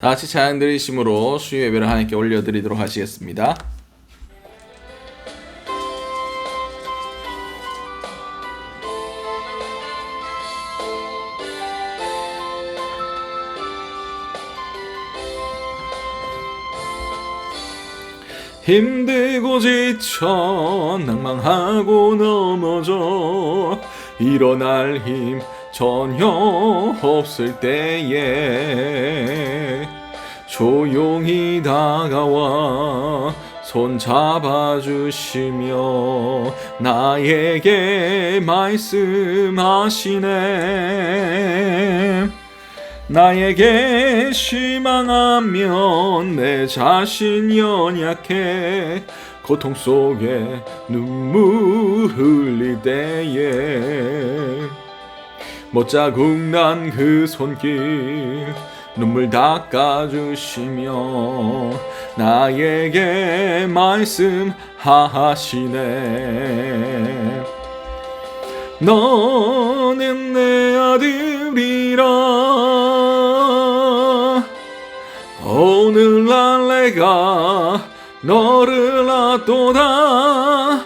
다 같이 찬양 드리심으로 수요 예배를 하나님께 올려드리도록 하시겠습니다. 힘들고 지쳐 낭망하고 넘어져 일어날 힘 전혀 없을 때에 조용히 다가와 손 잡아주시며 나에게 말씀하시네. 나에게 실망하면 내 자신 연약해 고통 속에 눈물 흘릴 때에 못자국 난 그 손길 눈물 닦아주시며 나에게 말씀하시네. 너는 내 아들이라 오늘날 내가 너를 낳도다.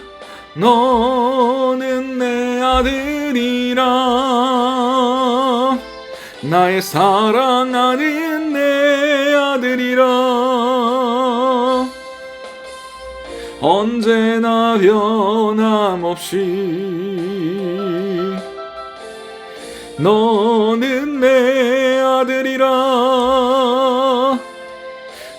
너는 내 아들이라 나의 사랑하는 내 아들이라 언제나 변함없이 너는 내 아들이라.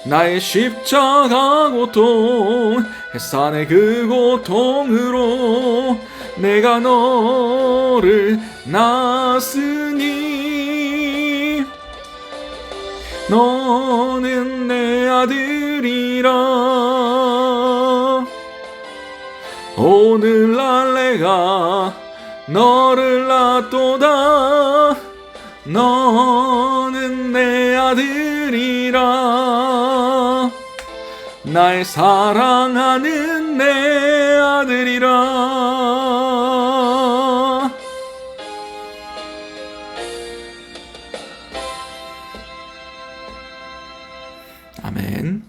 나의 십자가 고통 햇산의 그 고통으로 내가 너를 낳았으니 너는 내 아들이라. 오늘날 내가 너를 낳도다. 너는 내 아들이라 나의 사랑하는 내 아들이라. 아멘.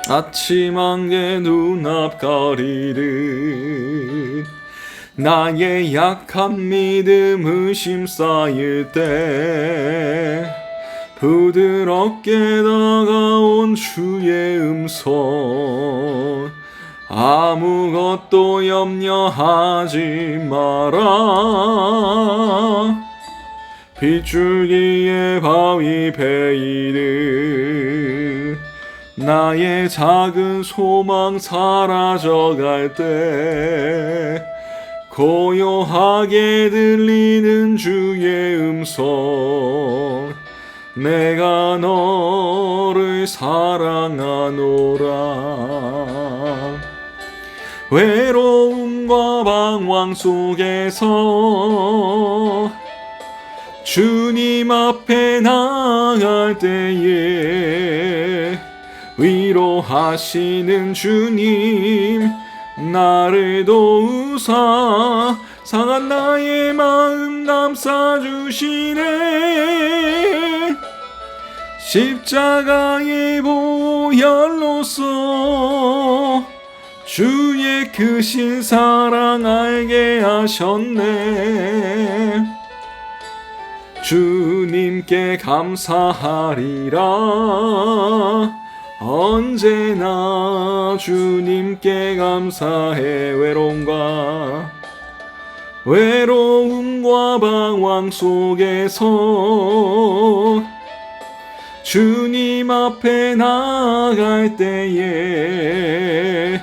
아침 안개 눈앞 가리듯 나의 약한 믿음 의심 쌓일 때 부드럽게 다가온 주의 음성 아무것도 염려하지 마라. 빗줄기에 바위 베이듯 나의 작은 소망 사라져갈 때 고요하게 들리는 주의 음성 내가 너를 사랑하노라. 외로움과 방황 속에서 주님 앞에 나갈 때에 위로하시는 주님 나를 도우사 상한 나의 마음 감싸주시네. 십자가의 보혈로서 주의 크신 사랑 알게 하셨네. 주님께 감사하리라. 언제나 주님께 감사해. 외로움과 방황 속에서 주님 앞에 나갈 때에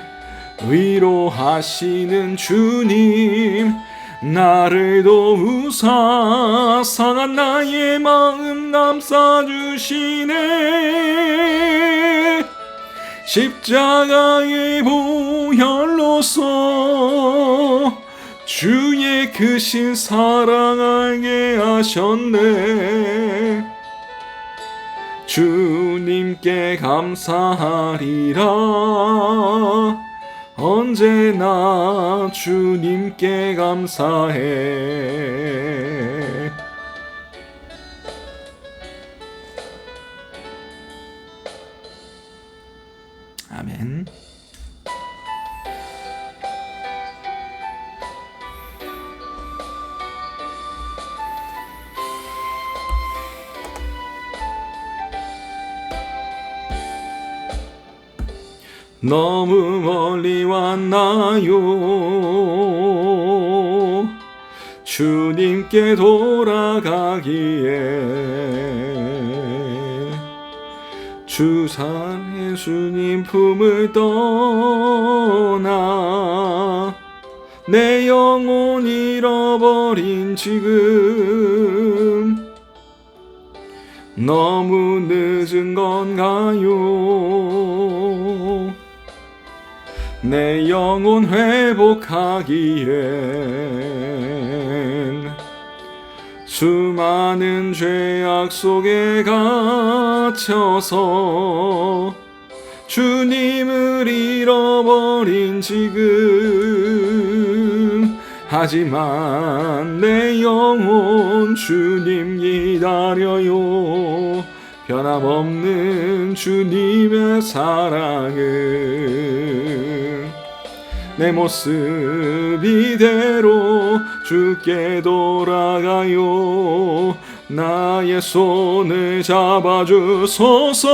위로하시는 주님 나를 도우사 상한 나의 마음 감싸주시네. 십자가의 보혈로서 주의 크신 사랑 알게 하셨네. 주님께 감사하리라. 언제나 주님께 감사해. 아멘. 너무 멀리 왔나요? 주님께 돌아가기에 주 사랑의 주님 품을 떠나 내 영혼 잃어버린 지금 너무 늦은 건가요? 내 영혼 회복하기엔 수많은 죄악 속에 갇혀서 주님을 잃어버린 지금 하지만 내 영혼 주님 기다려요. 변함없는 주님의 사랑을 내 모습 이대로 주께 돌아가요. 나의 손을 잡아주소서.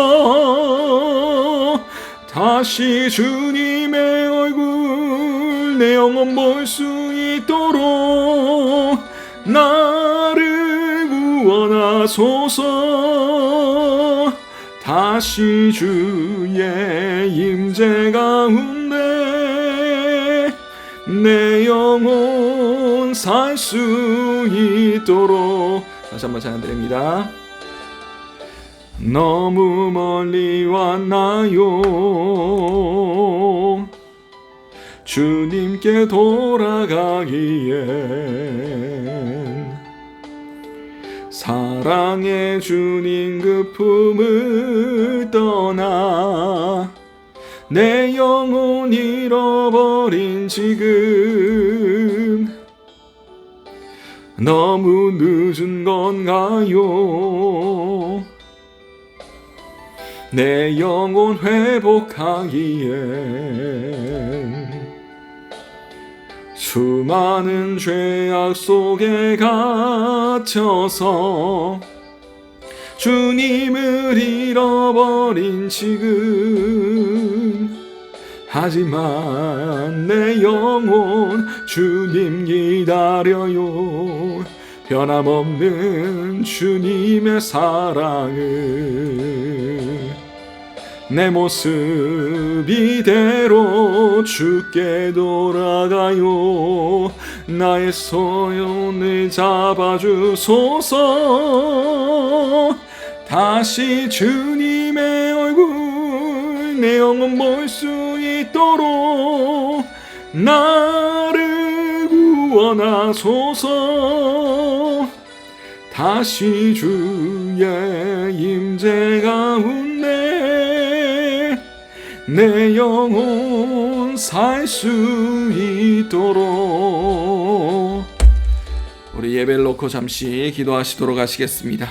다시 주님의 얼굴 내 영혼 볼 수 있도록 나를 구원하소서. 다시 주의 임재 가운데 내 영혼 살 수 있도록. 다시 한번 찬양드립니다. 너무 멀리 왔나요? 주님께 돌아가기엔 사랑의 주님 그 품을 떠나 내 영혼 잃어버린 지금 너무 늦은 건가요? 내 영혼 회복하기엔 수많은 죄악 속에 갇혀서 주님을 잃어버린 지금 하지만 내 영혼 주님 기다려요. 변함없는 주님의 사랑을 내 모습 이대로 주께 돌아가요. 나의 손을 잡아주소서. 다시 주님의 얼굴 내 영혼 볼 수 있도록 나를 구원하소서. 다시 주의 임재 가운데 내 영혼 살 수 있도록. 우리 예배를 놓고 잠시 기도하시도록 하시겠습니다.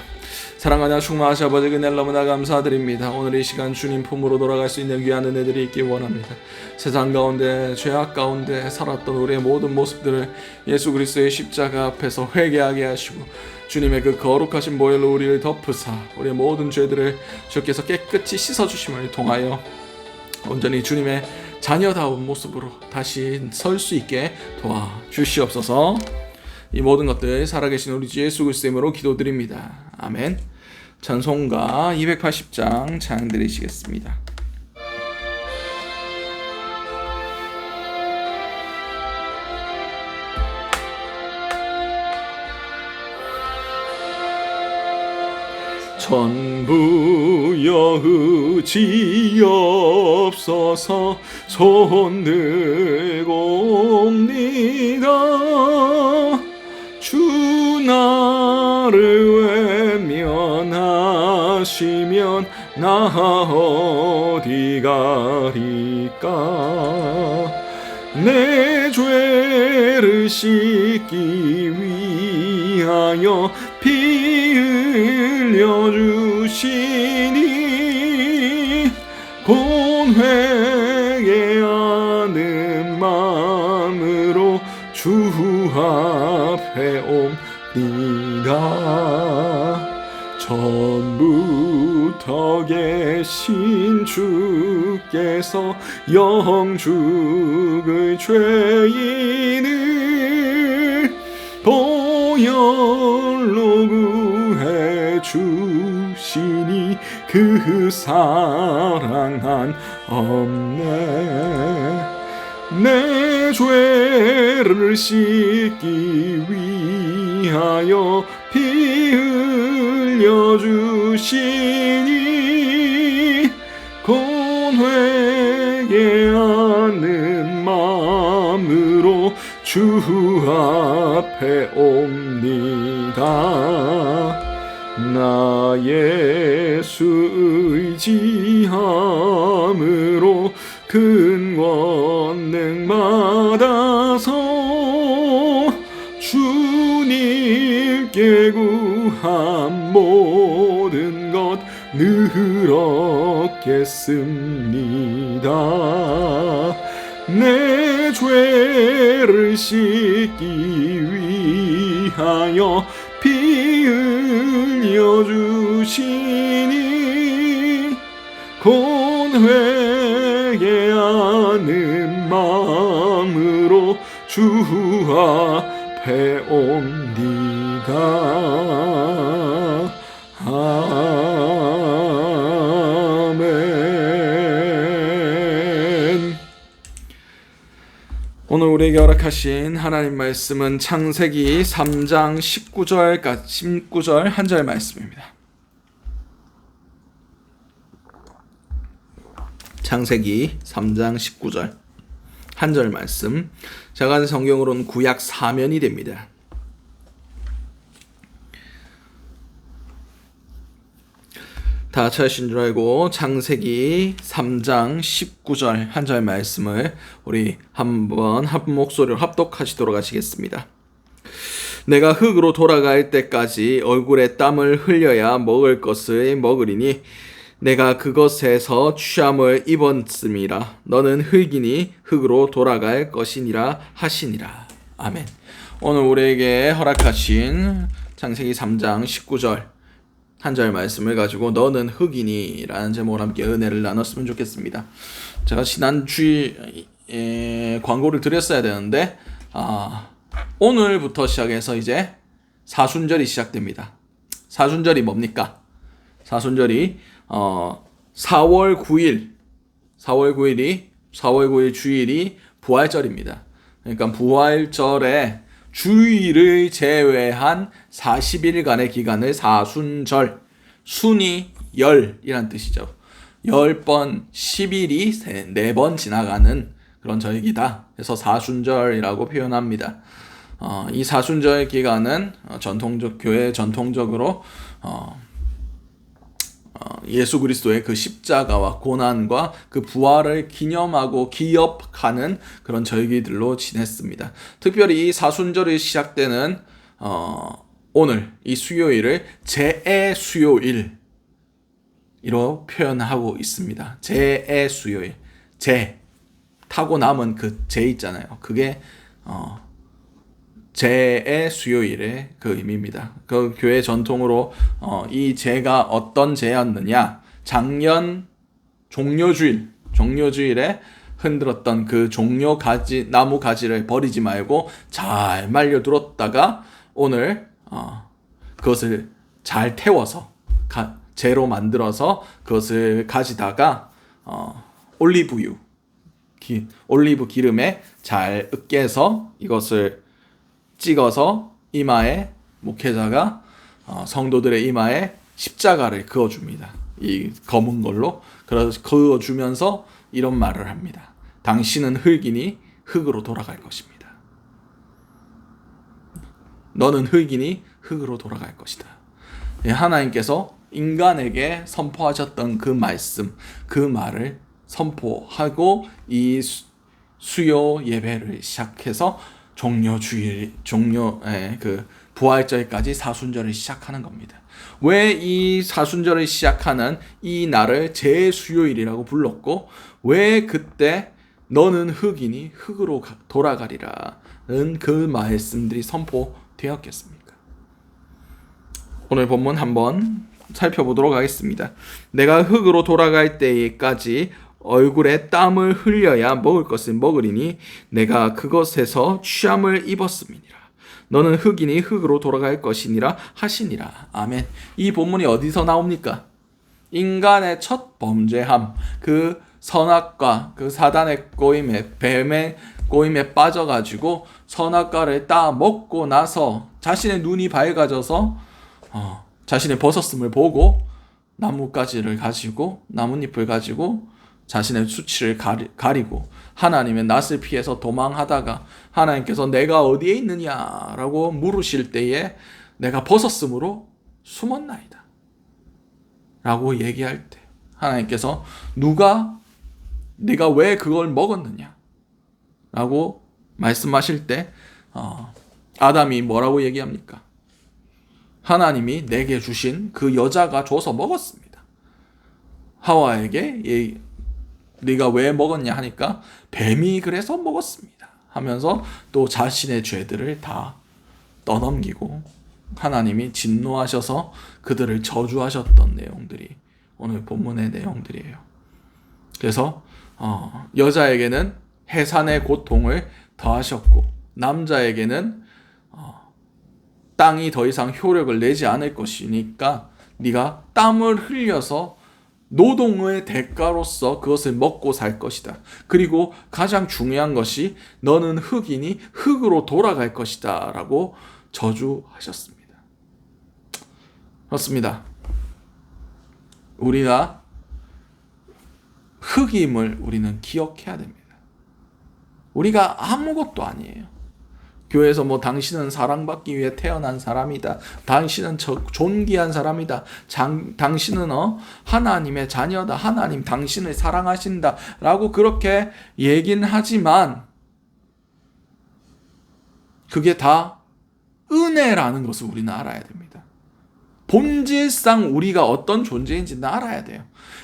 사랑하냐 충만하신 아버지, 그날 너무나 감사드립니다. 오늘 이 시간 주님 품으로 돌아갈 수 있는 귀한 은혜들이 있기 원합니다. 세상 가운데 죄악 가운데 살았던 우리의 모든 모습들을 예수 그리스도의 십자가 앞에서 회개하게 하시고 주님의 그 거룩하신 보혈로 우리를 덮으사 우리의 모든 죄들을 주께서 깨끗이 씻어주심을 통하여 온전히 주님의 자녀다운 모습으로 다시 설 수 있게 도와주시옵소서. 이 모든 것들 살아계신 우리 주 예수 그리스도의 이름으로 기도드립니다. 아멘. 찬송가 280장 찬양 드리시겠습니다. 전부여 의지없어서 손 들고 옵니다. 주 나를 외면하시고 하시면 나 어디 가리까. 내 죄를 씻기 위하여 피 흘려 주시니 곧 회개하는 마음으로 주 앞에 옵니다. 전부터 계신 주께서 영죽의 죄인을 보혈로 구해 주시니 그 사랑 한 없네. 내 죄를 씻기 위하여 피 흘려 주시니 곧 회개하는 마음으로 주 앞에 옵니다. 나 예수 의지함으로 큰 권능 받아서 주님께 구한 모든 것 늘 얻겠습니다. 내 죄를 씻기 위하여 피 흘려 주시니 곧 회개하는 마음으로 주 앞에 옵니다. 아멘. 오늘 우리에게 허락하신 하나님 말씀은 창세기 3장 19절 한 절 말씀입니다. 창세기 3장 19절 한 절 말씀, 제가 가진 성경으로는 구약 사면이 됩니다. 다 찾으신 줄 알고 창세기 3장 19절 한 절 말씀을 우리 한번 한 목소리로 합독하시도록 하시겠습니다. 내가 흙으로 돌아갈 때까지 얼굴에 땀을 흘려야 먹을 것을 먹으리니 내가 그것에서 취함을 입었음이라. 너는 흙이니 흙으로 돌아갈 것이니라 하시니라. 아멘. 오늘 우리에게 허락하신 창세기 3장 19절 한 절 말씀을 가지고 너는 흙이니 라는 제목으로 함께 은혜를 나눴으면 좋겠습니다. 제가 지난주에 광고를 드렸어야 되는데 오늘부터 시작해서 이제 사순절이 시작됩니다. 사순절이 뭡니까? 사순절이 4월 9일 주일이 부활절입니다. 그러니까 부활절에 주일을 제외한 40일간의 기간을 사순절, 순이 열이란 뜻이죠. 10번, 10일이 4번 지나가는 그런 절기다. 그래서 사순절이라고 표현합니다. 이 사순절 기간은 교회 전통적으로 예수 그리스도의 그 십자가와 고난과 그 부활을 기념하고 기업하는 그런 절기들로 지냈습니다. 특별히 이 사순절이 시작되는 오늘 이 수요일을 제의 수요일로 표현하고 있습니다. 제의 수요일, 제 타고 남은 그 제 있잖아요. 그게 제의 수요일의 그 의미입니다. 그 교회 전통으로 이 제가 어떤 제였느냐? 작년 종려주일에 흔들었던 그 나무 가지를 버리지 말고 잘 말려두었다가 오늘 그것을 잘 태워서 재로 만들어서 그것을 가지다가 올리브 기름에 잘 으깨서 이것을 찍어서 이마에 목회자가 성도들의 이마에 십자가를 그어줍니다. 이 검은 걸로. 그래서 그어주면서 이런 말을 합니다. 당신은 흙이니 흙으로 돌아갈 것입니다. 너는 흙이니 흙으로 돌아갈 것이다. 하나님께서 인간에게 선포하셨던 그 말씀, 그 말을 선포하고 이 수요 예배를 시작해서 그 부활절까지 사순절을 시작하는 겁니다. 왜 이 사순절을 시작하는 이 날을 제수요일이라고 불렀고, 왜 그때 너는 흙이니 흙으로 돌아가리라는 그 말씀들이 선포되었겠습니까? 오늘 본문 한번 살펴보도록 하겠습니다. 내가 흙으로 돌아갈 때까지 얼굴에 땀을 흘려야 먹을 것을 먹으리니 내가 그것에서 취함을 입었음이니라. 너는 흙이니 흙으로 돌아갈 것이니라 하시니라. 아멘. 이 본문이 어디서 나옵니까? 인간의 첫 범죄함, 그 선악과, 그 사단의 꼬임에, 뱀의 꼬임에 빠져가지고 선악과를 따 먹고 나서 자신의 눈이 밝아져서 자신의 벗었음을 보고 나뭇가지를 가지고, 나뭇잎을 가지고 자신의 수치를 가리고 하나님의 낯을 피해서 도망하다가 하나님께서 내가 어디에 있느냐라고 물으실 때에 내가 벗었으므로 숨었나이다 라고 얘기할 때 하나님께서 네가 왜 그걸 먹었느냐 라고 말씀하실 때 아담이 뭐라고 얘기합니까? 하나님이 내게 주신 그 여자가 줘서 먹었습니다. 하와에게 네가 왜 먹었냐 하니까 뱀이 그래서 먹었습니다 하면서 또 자신의 죄들을 다 떠넘기고 하나님이 진노하셔서 그들을 저주하셨던 내용들이 오늘 본문의 내용들이에요. 그래서 여자에게는 해산의 고통을 더하셨고 남자에게는 땅이 더 이상 효력을 내지 않을 것이니까 네가 땀을 흘려서 노동의 대가로서 그것을 먹고 살 것이다. 그리고 가장 중요한 것이 너는 흙이니 흙으로 돌아갈 것이다 라고 저주하셨습니다. 그렇습니다. 우리가 흙임을 우리는 기억해야 됩니다. 우리가 아무것도 아니에요. 교회에서 당신은 사랑받기 위해 태어난 사람이다. 당신은 존귀한 사람이다. 당신은 하나님의 자녀다. 하나님 당신을 사랑하신다. 라고 그렇게 얘기는 하지만 그게 다 은혜라는 것을 우리는 알아야 됩니다. 본질상 우리가 어떤 존재인지는 알아야 돼요.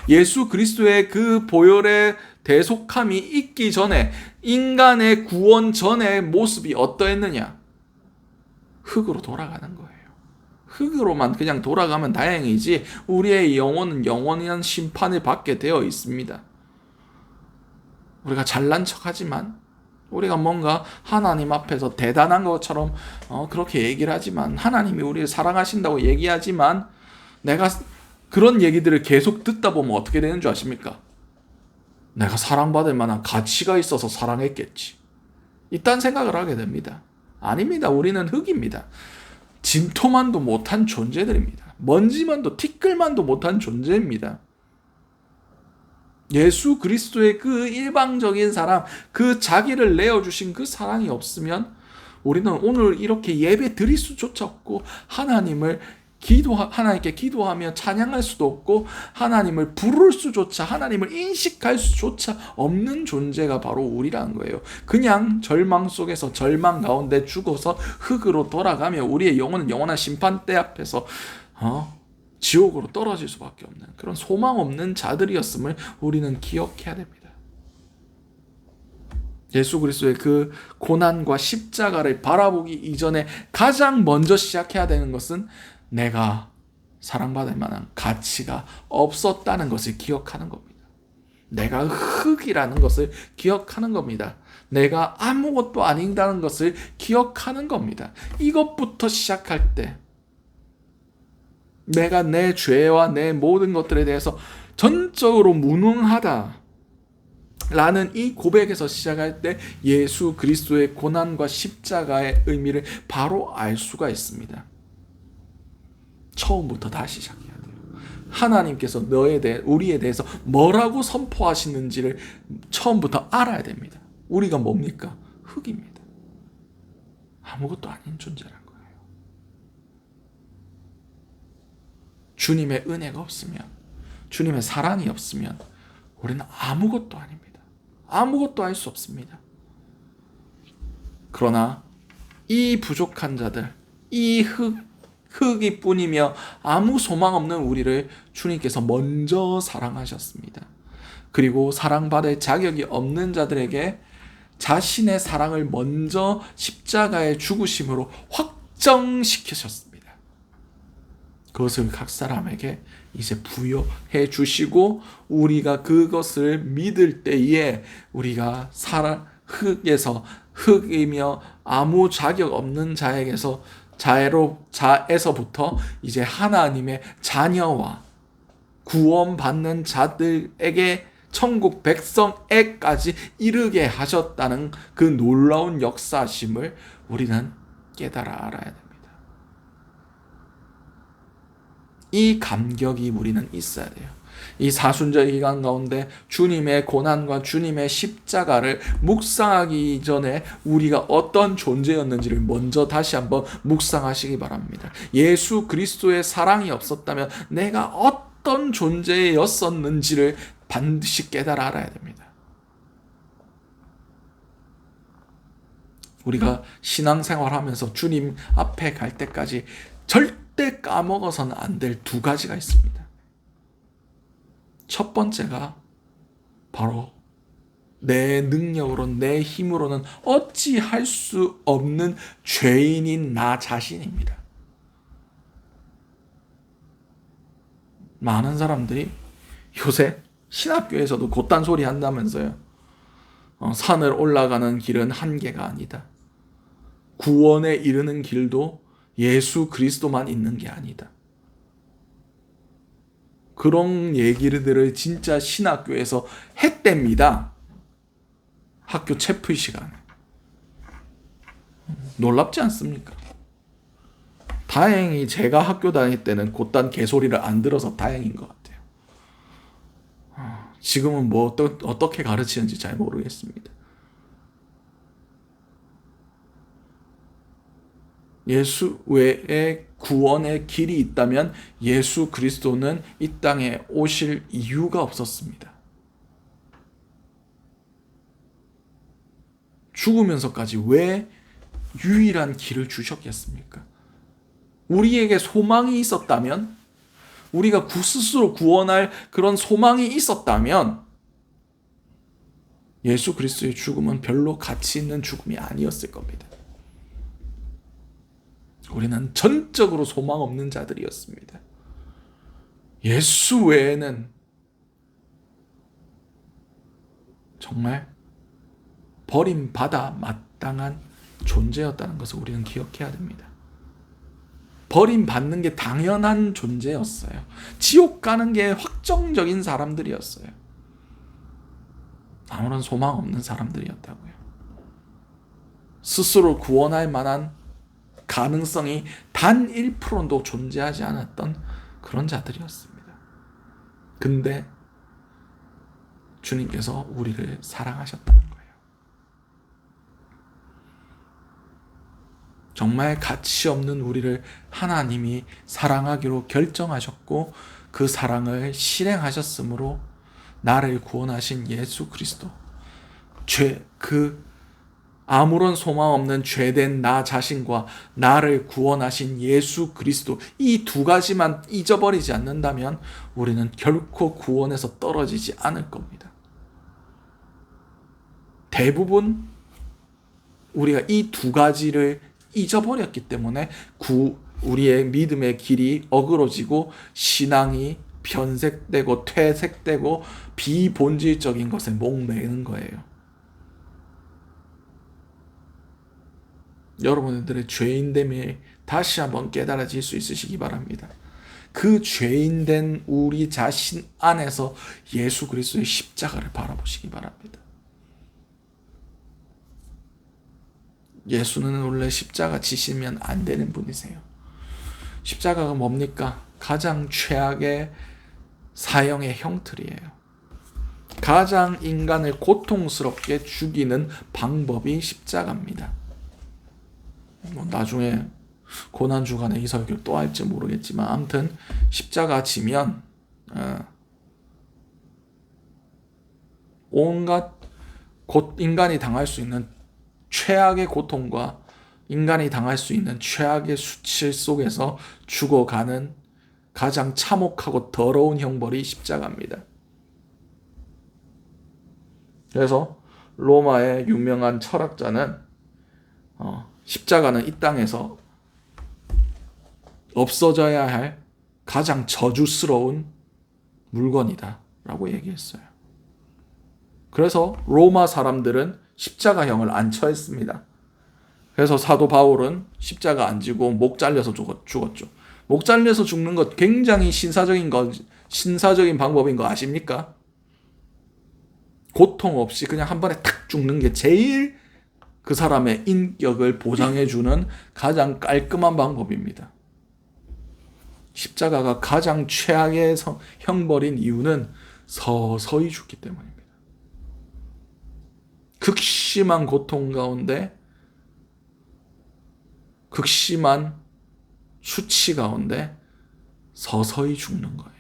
예수 그리스도의 그 보혈의 대속함이 있기 전에 인간의 구원 전의 모습이 어떠했느냐? 흙으로 돌아가는 거예요. 흙으로만 그냥 돌아가면 다행이지 우리의 영혼은 영원한 심판을 받게 되어 있습니다. 우리가 잘난 척하지만 우리가 뭔가 하나님 앞에서 대단한 것처럼 그렇게 얘기를 하지만 하나님이 우리를 사랑하신다고 얘기하지만 내가 그런 얘기들을 계속 듣다 보면 어떻게 되는 줄 아십니까? 내가 사랑받을 만한 가치가 있어서 사랑했겠지. 이딴 생각을 하게 됩니다. 아닙니다. 우리는 흙입니다. 진토만도 못한 존재들입니다. 먼지만도 티끌만도 못한 존재입니다. 예수 그리스도의 그 일방적인 사랑, 그 자기를 내어주신 그 사랑이 없으면 우리는 오늘 이렇게 예배 드릴 수조차 없고 하나님께 기도하며 찬양할 수도 없고 하나님을 부를 수조차 하나님을 인식할 수조차 없는 존재가 바로 우리라는 거예요. 그냥 절망 속에서 절망 가운데 죽어서 흙으로 돌아가며 우리의 영혼은 영원한 심판대 앞에서 지옥으로 떨어질 수밖에 없는 그런 소망 없는 자들이었음을 우리는 기억해야 됩니다. 예수 그리스도의 그 고난과 십자가를 바라보기 이전에 가장 먼저 시작해야 되는 것은 내가 사랑받을 만한 가치가 없었다는 것을 기억하는 겁니다. 내가 흙이라는 것을 기억하는 겁니다. 내가 아무것도 아닌다는 것을 기억하는 겁니다. 이것부터 시작할 때 내가 내 죄와 내 모든 것들에 대해서 전적으로 무능하다 라는 이 고백에서 시작할 때 예수 그리스도의 고난과 십자가의 의미를 바로 알 수가 있습니다. 처음부터 다시 시작해야 돼요. 하나님께서 우리에 대해서 뭐라고 선포하시는지를 처음부터 알아야 됩니다. 우리가 뭡니까? 흙입니다. 아무것도 아닌 존재란 거예요. 주님의 은혜가 없으면, 주님의 사랑이 없으면 우리는 아무것도 아닙니다. 아무것도 할 수 없습니다. 그러나 이 부족한 자들, 이 흙이 뿐이며 아무 소망 없는 우리를 주님께서 먼저 사랑하셨습니다. 그리고 사랑받을 자격이 없는 자들에게 자신의 사랑을 먼저 십자가의 죽으심으로 확정시키셨습니다. 그것을 각 사람에게 이제 부여해 주시고, 우리가 그것을 믿을 때에 우리가 흙에서, 흙이며 아무 자격 없는 자에서부터 이제 하나님의 자녀와 구원받는 자들에게 천국 백성에까지 이르게 하셨다는 그 놀라운 역사심을 우리는 깨달아 알아야 됩니다. 이 감격이 우리는 있어야 돼요. 이 사순절 기간 가운데 주님의 고난과 주님의 십자가를 묵상하기 전에 우리가 어떤 존재였는지를 먼저 다시 한번 묵상하시기 바랍니다. 예수 그리스도의 사랑이 없었다면 내가 어떤 존재였었는지를 반드시 깨달아 알아야 됩니다. 우리가 신앙생활하면서 주님 앞에 갈 때까지 절대 까먹어서는 안 될 두 가지가 있습니다. 첫 번째가 바로 내 능력으로, 내 힘으로는 어찌 할 수 없는 죄인인 나 자신입니다. 많은 사람들이 요새 신학교에서도 곧단 소리 한다면서요. 산을 올라가는 길은 한계가 아니다. 구원에 이르는 길도 예수 그리스도만 있는 게 아니다. 그런 얘기들을 진짜 신학교에서 했답니다. 학교 체프 시간에. 놀랍지 않습니까? 다행히 제가 학교 다닐 때는 곧단 개소리를 안 들어서 다행인 것 같아요. 지금은 뭐 어떻게 가르치는지 잘 모르겠습니다. 예수 외에 구원의 길이 있다면 예수 그리스도는 이 땅에 오실 이유가 없었습니다. 죽으면서까지 왜 유일한 길을 주셨겠습니까? 우리에게 소망이 있었다면, 우리가 스스로 구원할 그런 소망이 있었다면 예수 그리스도의 죽음은 별로 가치 있는 죽음이 아니었을 겁니다. 우리는 전적으로 소망 없는 자들이었습니다. 예수 외에는 정말 버림받아 마땅한 존재였다는 것을 우리는 기억해야 됩니다. 버림받는 게 당연한 존재였어요. 지옥 가는 게 확정적인 사람들이었어요. 아무런 소망 없는 사람들이었다고요. 스스로 구원할 만한 가능성이 단 1%도 존재하지 않았던 그런 자들이었습니다. 근데 주님께서 우리를 사랑하셨다는 거예요. 정말 가치 없는 우리를 하나님이 사랑하기로 결정하셨고 그 사랑을 실행하셨으므로 나를 구원하신 예수 그리스도, 아무런 소망 없는 죄된 나 자신과 나를 구원하신 예수 그리스도, 이 두 가지만 잊어버리지 않는다면 우리는 결코 구원에서 떨어지지 않을 겁니다. 대부분 우리가 이 두 가지를 잊어버렸기 때문에 우리의 믿음의 길이 어그러지고 신앙이 변색되고 퇴색되고 비본질적인 것에 목매는 거예요. 여러분들의 죄인됨이 다시 한번 깨달아질 수 있으시기 바랍니다. 그 죄인된 우리 자신 안에서 예수 그리스도의 십자가를 바라보시기 바랍니다. 예수는 원래 십자가 지시면 안 되는 분이세요. 십자가가 뭡니까? 가장 최악의 사형의 형틀이에요. 가장 인간을 고통스럽게 죽이는 방법이 십자가입니다. 나중에 고난주간에 이 설교를 또 할지 모르겠지만 아무튼 십자가 지면 온갖 인간이 당할 수 있는 최악의 고통과 인간이 당할 수 있는 최악의 수치 속에서 죽어가는 가장 참혹하고 더러운 형벌이 십자가입니다. 그래서 로마의 유명한 철학자는 십자가는 이 땅에서 없어져야 할 가장 저주스러운 물건이다 라고 얘기했어요. 그래서 로마 사람들은 십자가형을 안 처했습니다. 그래서 사도 바울은 십자가 안 지고 목 잘려서 죽었죠. 목 잘려서 죽는 것 굉장히 신사적인 방법인 거 아십니까? 고통 없이 그냥 한 번에 탁 죽는 게 제일 그 사람의 인격을 보장해주는 가장 깔끔한 방법입니다. 십자가가 가장 최악의 형벌인 이유는 서서히 죽기 때문입니다. 극심한 고통 가운데, 극심한 수치 가운데 서서히 죽는 거예요.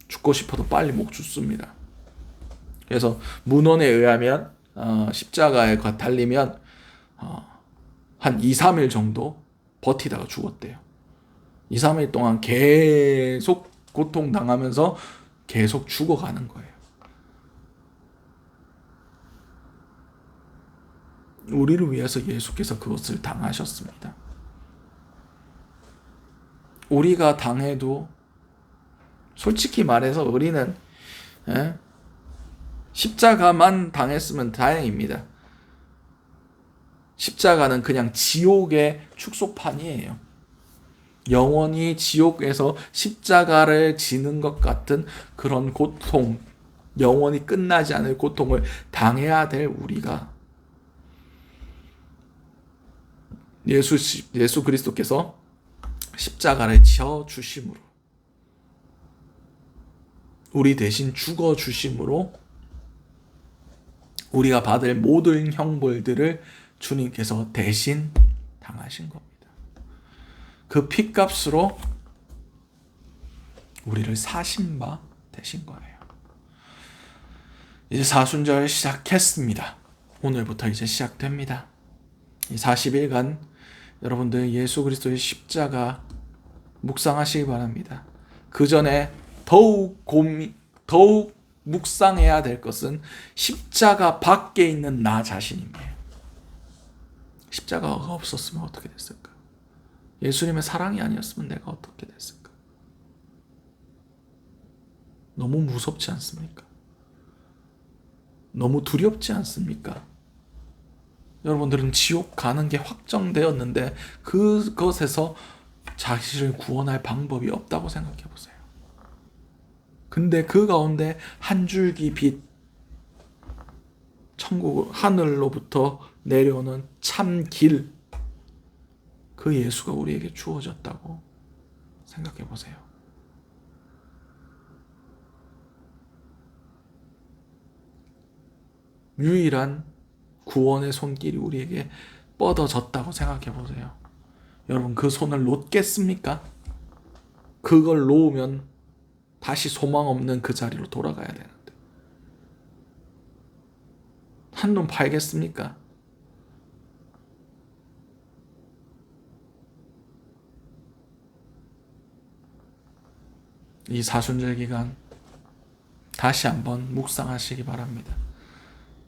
죽고 싶어도 빨리 못 죽습니다. 그래서 문헌에 의하면 십자가에 달리면 한 2, 3일 정도 버티다가 죽었대요. 2, 3일 동안 계속 고통당하면서 계속 죽어가는 거예요. 우리를 위해서 예수께서 그것을 당하셨습니다. 우리가 당해도 솔직히 말해서 우리는 십자가만 당했으면 다행입니다. 십자가는 그냥 지옥의 축소판이에요. 영원히 지옥에서 십자가를 지는 것 같은 그런 고통, 영원히 끝나지 않을 고통을 당해야 될 우리가 예수 그리스도께서 십자가를 지어 주심으로, 우리 대신 죽어 주심으로 우리가 받을 모든 형벌들을 주님께서 대신 당하신 겁니다. 그 핏값으로 우리를 사신 바 되신 거예요. 이제 사순절 시작했습니다. 오늘부터 이제 시작됩니다. 이 40일간 여러분들 예수 그리스도의 십자가 묵상하시기 바랍니다. 그 전에 더욱 묵상해야 될 것은 십자가 밖에 있는 나 자신입니다. 십자가가 없었으면 어떻게 됐을까? 예수님의 사랑이 아니었으면 내가 어떻게 됐을까? 너무 무섭지 않습니까? 너무 두렵지 않습니까? 여러분들은 지옥 가는 게 확정되었는데 그것에서 자신을 구원할 방법이 없다고 생각해 보세요. 근데 그 가운데 한 줄기 빛, 천국 하늘로부터 내려오는 참 길, 그 예수가 우리에게 주어졌다고 생각해 보세요. 유일한 구원의 손길이 우리에게 뻗어졌다고 생각해 보세요. 여러분, 그 손을 놓겠습니까? 그걸 놓으면 다시 소망 없는 그 자리로 돌아가야 되는데 한눈 팔겠습니까? 이 사순절 기간 다시 한번 묵상하시기 바랍니다.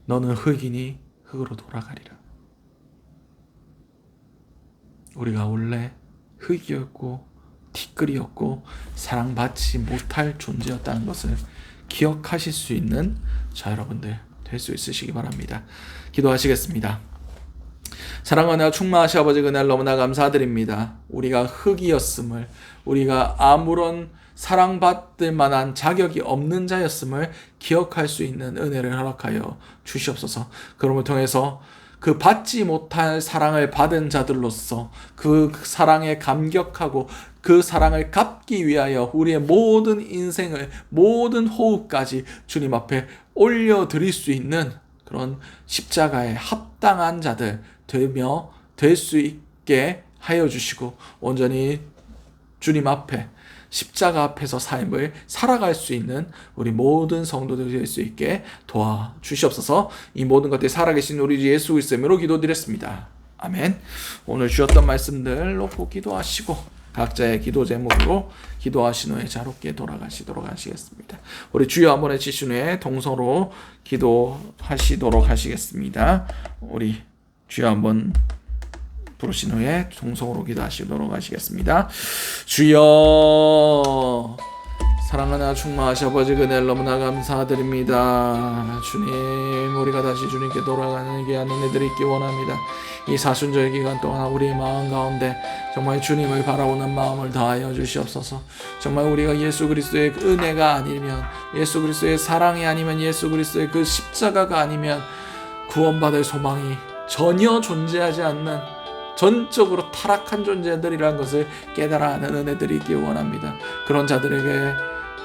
너는 흙이니 흙으로 돌아가리라. 우리가 원래 흙이었고 티끌이었고 사랑받지 못할 존재였다는 것을 기억하실 수 있는 여러분들 될 수 있으시기 바랍니다. 기도하시겠습니다. 사랑하나 충만하신 아버지 은혜를 너무나 감사드립니다. 우리가 흙이었음을, 우리가 아무런 사랑받을 만한 자격이 없는 자였음을 기억할 수 있는 은혜를 허락하여 주시옵소서. 그럼을 통해서 그 받지 못할 사랑을 받은 자들로서 그 사랑에 감격하고 그 사랑을 갚기 위하여 우리의 모든 인생을, 모든 호흡까지 주님 앞에 올려드릴 수 있는 그런 십자가에 합당한 자들 되며 될 수 있게 하여 주시고 온전히 주님 앞에 십자가 앞에서 삶을 살아갈 수 있는 우리 모든 성도들이 될 수 있게 도와주시옵소서. 이 모든 것들이 살아계신 우리 주 예수 그리스도의 이름으로 기도드렸습니다. 아멘. 오늘 주셨던 말씀들 놓고 기도하시고 각자의 기도 제목으로 기도하신 후에 자롭게 돌아가시도록 하시겠습니다. 우리 주여 한번 외치신 후에 동서로 기도하시도록 하시겠습니다. 우리 주여 한번 부르신 후에 동성으로 기도하시도록 하시겠습니다. 주여, 사랑하나 충만하신 아버지 은혜를 너무나 감사드립니다. 주님, 우리가 다시 주님께 돌아가는 귀한 은혜들이 있기 원합니다. 이 사순절 기간 동안 우리의 마음 가운데 정말 주님을 바라보는 마음을 다하여 주시옵소서. 정말 우리가 예수 그리스도의 은혜가 아니면, 예수 그리스도의 사랑이 아니면, 예수 그리스도의 그 십자가가 아니면 구원받을 소망이 전혀 존재하지 않는 전적으로 타락한 존재들이라는 것을 깨달아 하는 은혜들이 있기 원합니다. 그런 자들에게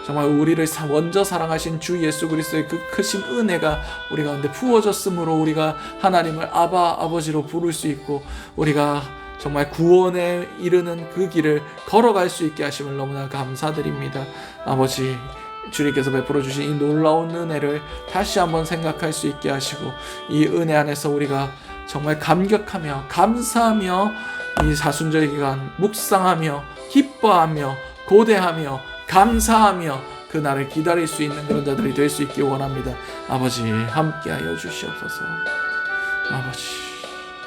정말 우리를 먼저 사랑하신 주 예수 그리스도의 그 크신 은혜가 우리 가운데 부어졌으므로 우리가 하나님을 아버지로 부를 수 있고 우리가 정말 구원에 이르는 그 길을 걸어갈 수 있게 하심을 너무나 감사드립니다. 아버지, 주님께서 베풀어 주신 이 놀라운 은혜를 다시 한번 생각할 수 있게 하시고 이 은혜 안에서 우리가 정말 감격하며 감사하며 이 사순절 기간 묵상하며 기뻐하며 고대하며 감사하며 그 날을 기다릴 수 있는 그런 자들이 될 수 있기 원합니다. 아버지, 함께하여 주시옵소서. 아버지,